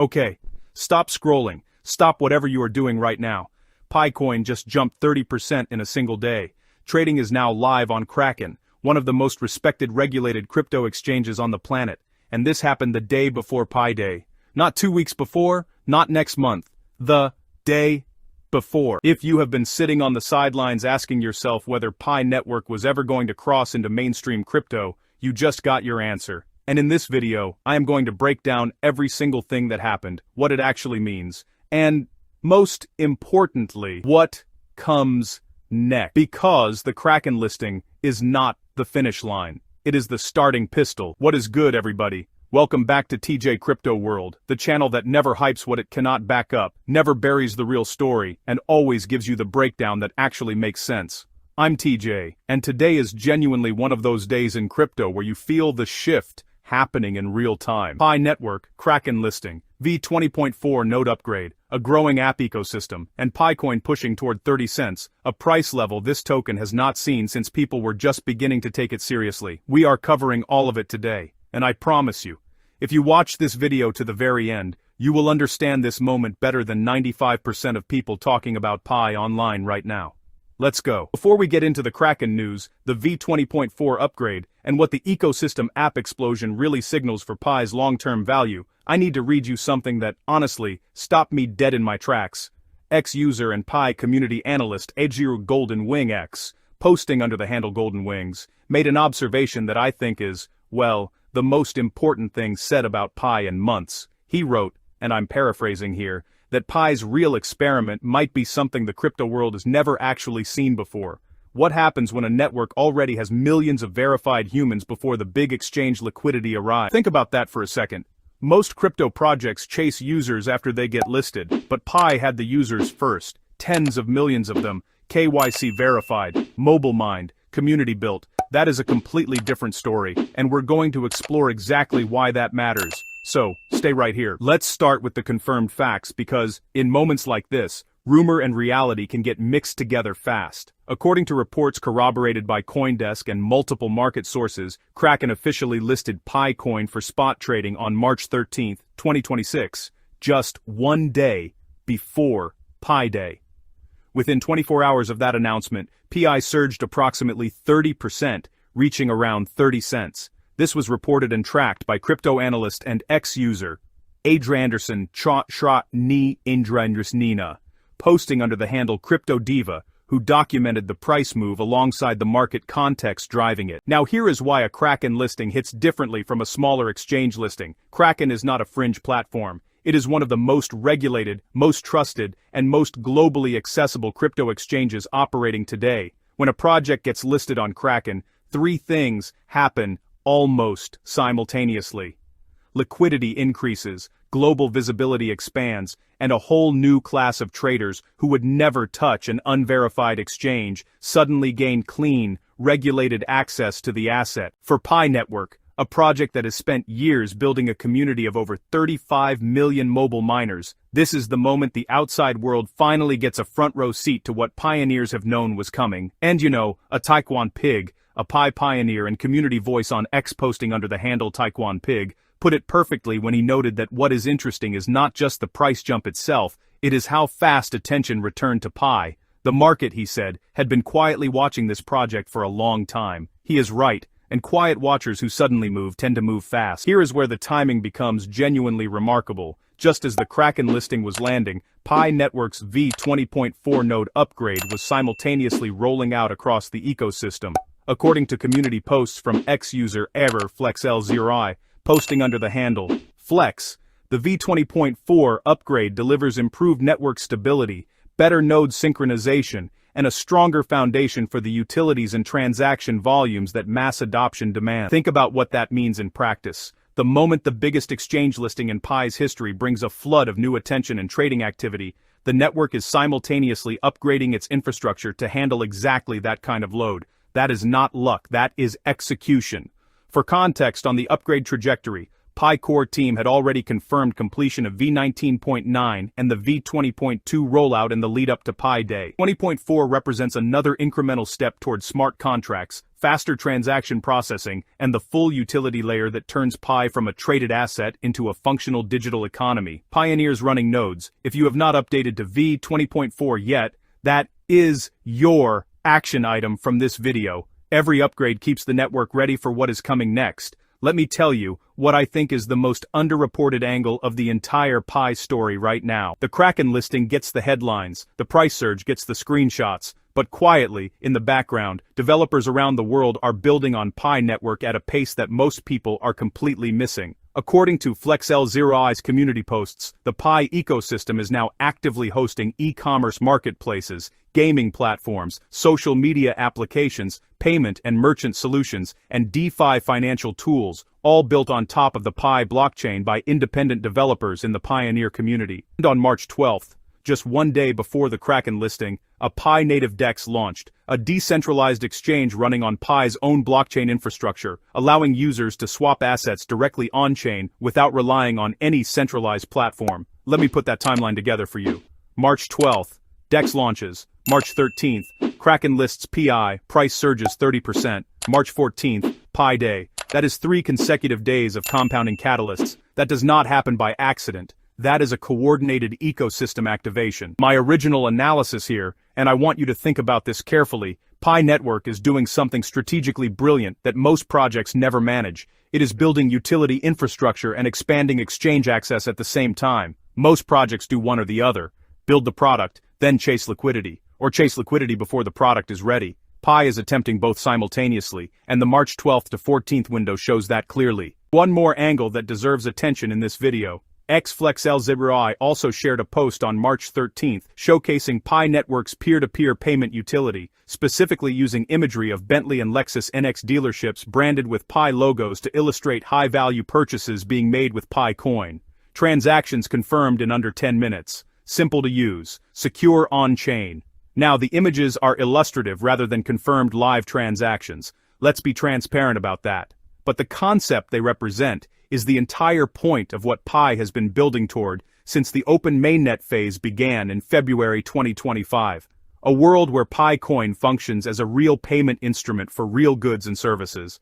Okay, stop scrolling. Stop whatever you are doing right now. Picoin just jumped 30% in a single day. Trading is now live on KRAKEN, one of the most respected regulated crypto exchanges on the planet, and this happened the day before Pi Day. Not 2 weeks before, not next month. The day before. If you have been sitting on the sidelines asking yourself whether Pi Network was ever going to cross into mainstream crypto, you just got your answer. And in this video, I am going to break down every single thing that happened, what it actually means, and, most importantly, what comes next. Because the KRAKEN listing is not the finish line. It is the starting pistol. What is good, everybody? Welcome back to TJ Crypto World, the channel that never hypes what it cannot back up, never buries the real story, and always gives you the breakdown that actually makes sense. I'm TJ, and today is genuinely one of those days in crypto where you feel the shift happening in real time. Pi Network, KRAKEN listing, V20.4 node upgrade, a growing app ecosystem, and Picoin pushing toward 30 cents, a price level this token has not seen since people were just beginning to take it seriously. We are covering all of it today. And I promise you, if you watch this video to the very end, you will understand this moment better than 95% of people talking about Pi online right now. Let's go. Before we get into the KRAKEN news, the V20.4 upgrade, and what the ecosystem app explosion really signals for Pi's long-term value, I need to read you something that, honestly, stopped me dead in my tracks. Ex-user and Pi community analyst Ejiru Golden Wing X, posting under the handle Golden Wings, made an observation that I think is, well, the most important thing said about Pi in months. He wrote, and I'm paraphrasing here, that Pi's real experiment might be something the crypto world has never actually seen before. What happens when a network already has millions of verified humans before the big exchange liquidity arrives? Think about that for a second. Most crypto projects chase users after they get listed, but Pi had the users first, tens of millions of them, KYC verified, mobile mined, community built. That is a completely different story, and we're going to explore exactly why that matters. So, stay right here. Let's start with the confirmed facts because, in moments like this, rumor and reality can get mixed together fast. According to reports corroborated by CoinDesk and multiple market sources, KRAKEN officially listed Picoin for spot trading on March 13, 2026, just 1 day before Pi Day. Within 24 hours of that announcement, PI surged approximately 30%, reaching around 30 cents. This was reported and tracked by crypto analyst and ex-user Adranderson Ni Indrandrasnina, posting under the handle Crypto Diva, who documented the price move alongside the market context driving it. Now here is why a KRAKEN listing hits differently from a smaller exchange listing. KRAKEN is not a fringe platform. It is one of the most regulated, most trusted, and most globally accessible crypto exchanges operating today. When a project gets listed on KRAKEN, 3 things happen almost simultaneously. Liquidity increases, global visibility expands, and a whole new class of traders who would never touch an unverified exchange suddenly gain clean, regulated access to the asset. For Pi Network, a project that has spent years building a community of over 35 million mobile miners, this is the moment the outside world finally gets a front row seat to what pioneers have known was coming. And you know, a Taekwon Pig, a Pi pioneer and community voice on X posting under the handle Taekwon Pig, put it perfectly when he noted that what is interesting is not just the price jump itself, it is how fast attention returned to Pi. The market, he said, had been quietly watching this project for a long time. He is right. And quiet watchers who suddenly move tend to move fast. Here is where the timing becomes genuinely remarkable. Just as the KRAKEN listing was landing, Pi Network's V20.4 node upgrade was simultaneously rolling out across the ecosystem. According to community posts from ex-user ErrorFlexL0i, posting under the handle Flex, the V20.4 upgrade delivers improved network stability, better node synchronization, and a stronger foundation for the utilities and transaction volumes that mass adoption demands. Think about what that means in practice. The moment the biggest exchange listing in Pi's history brings a flood of new attention and trading activity, the network is simultaneously upgrading its infrastructure to handle exactly that kind of load. That is not luck, that is execution. For context on the upgrade trajectory, Pi core team had already confirmed completion of v19.9 and the v20.2 rollout in the lead-up to Pi Day. 20.4 represents another incremental step towards smart contracts, faster transaction processing, and the full utility layer that turns Pi from a traded asset into a functional digital economy. Pioneers running nodes, if you have not updated to v20.4 yet, that is your action item from this video. Every upgrade keeps the network ready for what is coming next. Let me tell you what I think is the most underreported angle of the entire Pi story right now. The KRAKEN listing gets the headlines, the price surge gets the screenshots, but quietly, in the background, developers around the world are building on Pi network at a pace that most people are completely missing. According to FlexL0i's community posts, the Pi ecosystem is now actively hosting e-commerce marketplaces, gaming platforms, social media applications, payment and merchant solutions, and DeFi financial tools, all built on top of the Pi blockchain by independent developers in the Pioneer community. And on March 12th, just one day before the KRAKEN listing, a Pi native DEX launched, a decentralized exchange running on Pi's own blockchain infrastructure, allowing users to swap assets directly on-chain without relying on any centralized platform. Let me put that timeline together for you. March 12th, DEX launches. March 13th, KRAKEN lists PI, price surges 30%. March 14th, Pi Day. That is 3 consecutive days of compounding catalysts. That does not happen by accident. That is a coordinated ecosystem activation. My original analysis here, and I want you to think about this carefully, Pi Network is doing something strategically brilliant that most projects never manage. It is building utility infrastructure and expanding exchange access at the same time. Most projects do one or the other. Build the product, then chase liquidity. Or chase liquidity before the product is ready. Pi is attempting both simultaneously, and the March 12th to 14th window shows that clearly. One more angle that deserves attention in this video. FlexL0i also shared a post on March 13th showcasing Pi Network's peer-to-peer payment utility, specifically using imagery of Bentley and Lexus NX dealerships branded with Pi logos to illustrate high-value purchases being made with Pi coin. Transactions confirmed in under 10 minutes. Simple to use. Secure on-chain. Now the images are illustrative rather than confirmed live transactions. Let's be transparent about that. But the concept they represent is the entire point of what Pi has been building toward since the open mainnet phase began in February 2025. A world where Pi coin functions as a real payment instrument for real goods and services.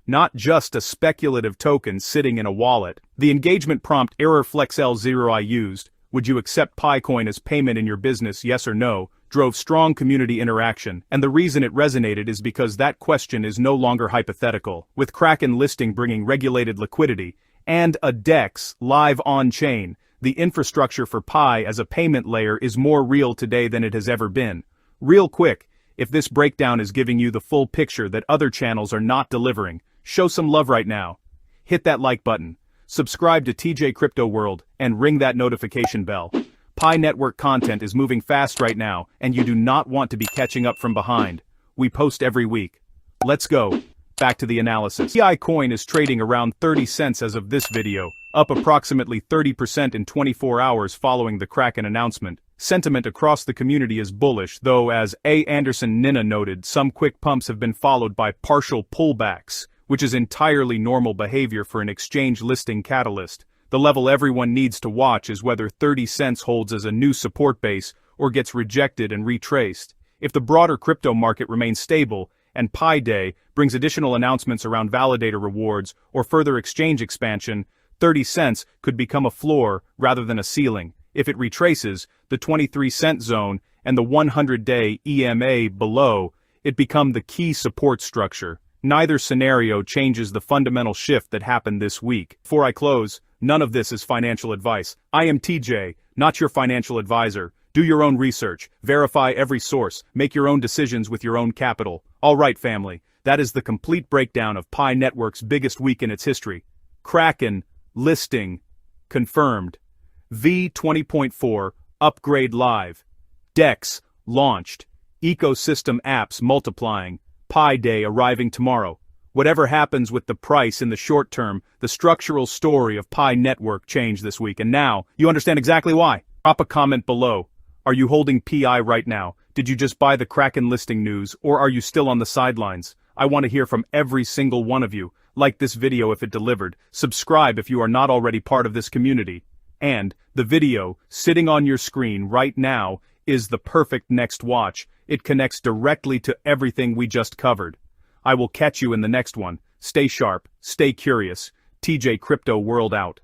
Not just a speculative token sitting in a wallet. The engagement prompt FlexL0i used, "Would you accept Pi coin as payment in your business, yes or no?" drove strong community interaction, and the reason it resonated is because that question is no longer hypothetical. With KRAKEN listing bringing regulated liquidity, and a DEX live on-chain, the infrastructure for Pi as a payment layer is more real today than it has ever been. Real quick, if this breakdown is giving you the full picture that other channels are not delivering, show some love right now. Hit that like button, subscribe to TJ Crypto World, and ring that notification bell. Pi Network content is moving fast right now, and you do not want to be catching up from behind. We post every week. Let's go. Back to the analysis. Pi coin is trading around 30 cents as of this video, up approximately 30% in 24 hours following the KRAKEN announcement. Sentiment across the community is bullish, though as A. Anderson Nina noted, some quick pumps have been followed by partial pullbacks, which is entirely normal behavior for an exchange listing catalyst. The level everyone needs to watch is whether 30 cents holds as a new support base or gets rejected and retraced. If the broader crypto market remains stable, and Pi Day brings additional announcements around validator rewards or further exchange expansion, 30 cents could become a floor rather than a ceiling. If it retraces the 23-cent zone and the 100-day EMA below, it become the key support structure. Neither scenario changes the fundamental shift that happened this week. Before I close, none of this is financial advice. I am TJ, not your financial advisor. Do your own research, verify every source, make your own decisions with your own capital. Alright family, that is the complete breakdown of Pi Network's biggest week in its history. KRAKEN, listing, confirmed. V20.4, upgrade live. DEX, launched. Ecosystem apps multiplying. Pi Day arriving tomorrow. Whatever happens with the price in the short term, the structural story of Pi Network changed this week, and now, you understand exactly why. Drop a comment below. Are you holding PI right now? Did you just buy the KRAKEN listing news, or are you still on the sidelines? I want to hear from every single one of you. like this video if it delivered, subscribe if you are not already part of this community. And, the video, sitting on your screen right now, is the perfect next watch. It connects directly to everything we just covered. I will catch you in the next one. Stay sharp, stay curious. TJ Crypto World out.